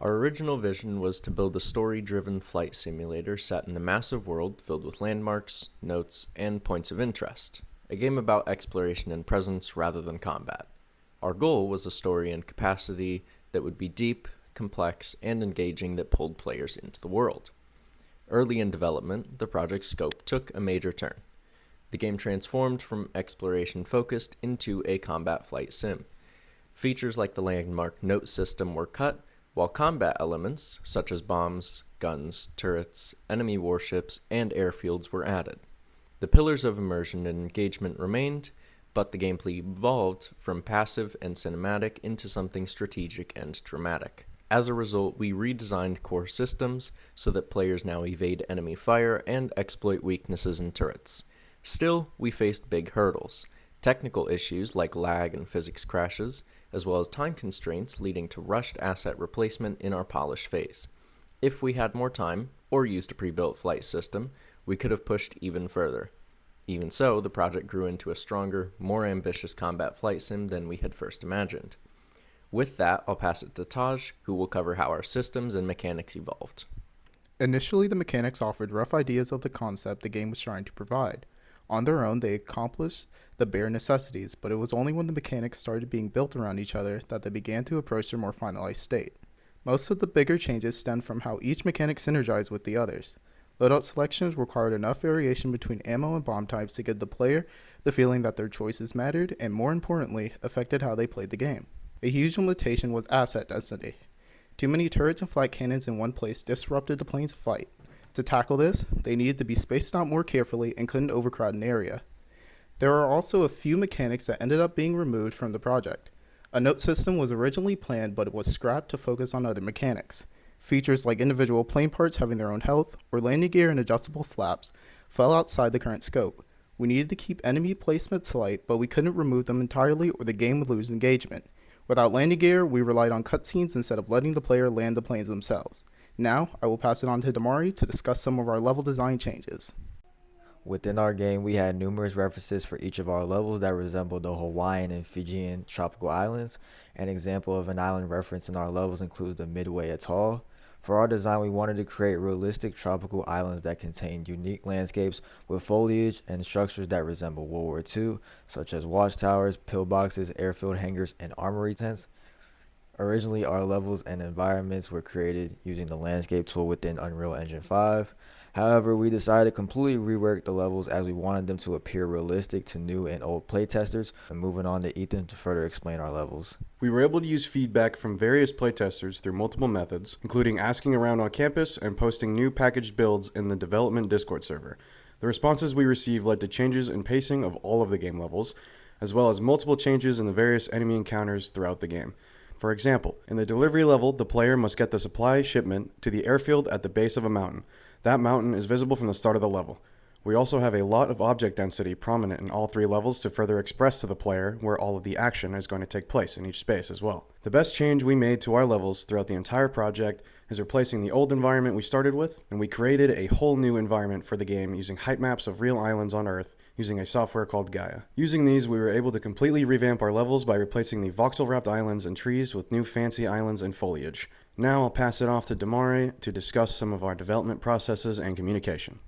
Our original vision was to build a story-driven flight simulator set in a massive world filled with landmarks, notes, and points of interest. A game about exploration and presence rather than combat. Our goal was a story and capacity that would be deep, complex, and engaging that pulled players into the world. Early in development, the project's scope took a major turn. The game transformed from exploration-focused into a combat flight sim. Features like the landmark note system were cut, while combat elements, such as bombs, guns, turrets, enemy warships, and airfields were added. The pillars of immersion and engagement remained, but the gameplay evolved from passive and cinematic into something strategic and dramatic. As a result, we redesigned core systems so that players now evade enemy fire and exploit weaknesses in turrets. Still, we faced big hurdles. Technical issues like lag and physics crashes, as well as time constraints leading to rushed asset replacement in our polish phase. If we had more time, or used a pre-built flight system, we could have pushed even further. Even so, the project grew into a stronger, more ambitious combat flight sim than we had first imagined. With that, I'll pass it to Taj, who will cover how our systems and mechanics evolved. Initially, the mechanics offered rough ideas of the concept the game was trying to provide. On their own, they accomplished the bare necessities, but it was only when the mechanics started being built around each other that they began to approach their more finalized state. Most of the bigger changes stemmed from how each mechanic synergized with the others. Loadout selections required enough variation between ammo and bomb types to give the player the feeling that their choices mattered and, more importantly, affected how they played the game. A huge limitation was asset density. Too many turrets and flight cannons in one place disrupted the plane's flight. To tackle this, they needed to be spaced out more carefully and couldn't overcrowd an area. There are also a few mechanics that ended up being removed from the project. A note system was originally planned, but it was scrapped to focus on other mechanics. Features like individual plane parts having their own health, or landing gear and adjustable flaps, fell outside the current scope. We needed to keep enemy placements light, but we couldn't remove them entirely or the game would lose engagement. Without landing gear, we relied on cutscenes instead of letting the player land the planes themselves. Now, I will pass it on to Damari to discuss some of our level design changes. Within our game, we had numerous references for each of our levels that resembled the Hawaiian and Fijian tropical islands. An example of an island reference in our levels includes the Midway Atoll. For our design, we wanted to create realistic tropical islands that contained unique landscapes with foliage and structures that resemble World War II, such as watchtowers, pillboxes, airfield hangars, and armory tents. Originally, our levels and environments were created using the landscape tool within Unreal Engine 5. However, we decided to completely rework the levels as we wanted them to appear realistic to new and old playtesters. And moving on to Ethan to further explain our levels. We were able to use feedback from various playtesters through multiple methods, including asking around on campus and posting new packaged builds in the development Discord server. The responses we received led to changes in pacing of all of the game levels, as well as multiple changes in the various enemy encounters throughout the game. For example, in the delivery level, the player must get the supply shipment to the airfield at the base of a mountain. That mountain is visible from the start of the level. We also have a lot of object density prominent in all three levels to further express to the player where all of the action is going to take place in each space as well. The best change we made to our levels throughout the entire project is replacing the old environment we started with, and we created a whole new environment for the game using height maps of real islands on Earth using a software called Gaia. Using these, we were able to completely revamp our levels by replacing the voxel-wrapped islands and trees with new fancy islands and foliage. Now I'll pass it off to Damari to discuss some of our development processes and communication.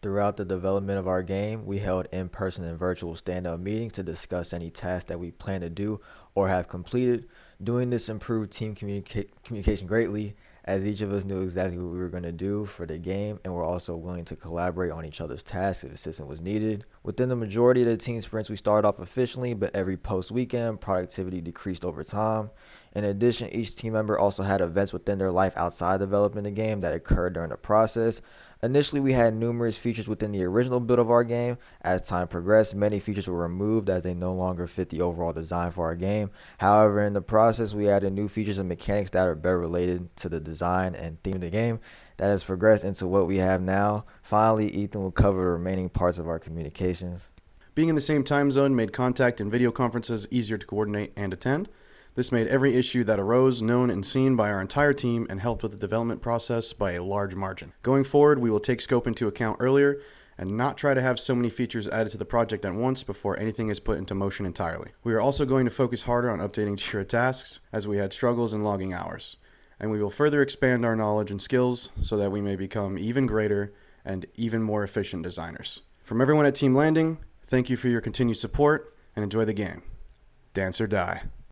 Throughout the development of our game, we held in-person and virtual stand-up meetings to discuss any tasks that we plan to do or have completed. Doing this improved team communication greatly, as each of us knew exactly what we were going to do for the game and were also willing to collaborate on each other's tasks if assistance was needed. Within the majority of the team sprints, we started off efficiently, but every post-weekend, productivity decreased over time. In addition, each team member also had events within their life outside developing the game that occurred during the process. Initially, we had numerous features within the original build of our game. As time progressed, many features were removed as they no longer fit the overall design for our game. However, in the process, we added new features and mechanics that are better related to the design and theme of the game. That has progressed into what we have now. Finally, Ethan will cover the remaining parts of our communications. Being in the same time zone made contact and video conferences easier to coordinate and attend. This made every issue that arose known and seen by our entire team and helped with the development process by a large margin. Going forward, we will take scope into account earlier and not try to have so many features added to the project at once before anything is put into motion entirely. We are also going to focus harder on updating Jira tasks as we had struggles in logging hours. and we will further expand our knowledge and skills so that we may become even greater and even more efficient designers. From everyone at Team Landing, thank you for your continued support and enjoy the game. Dance or die.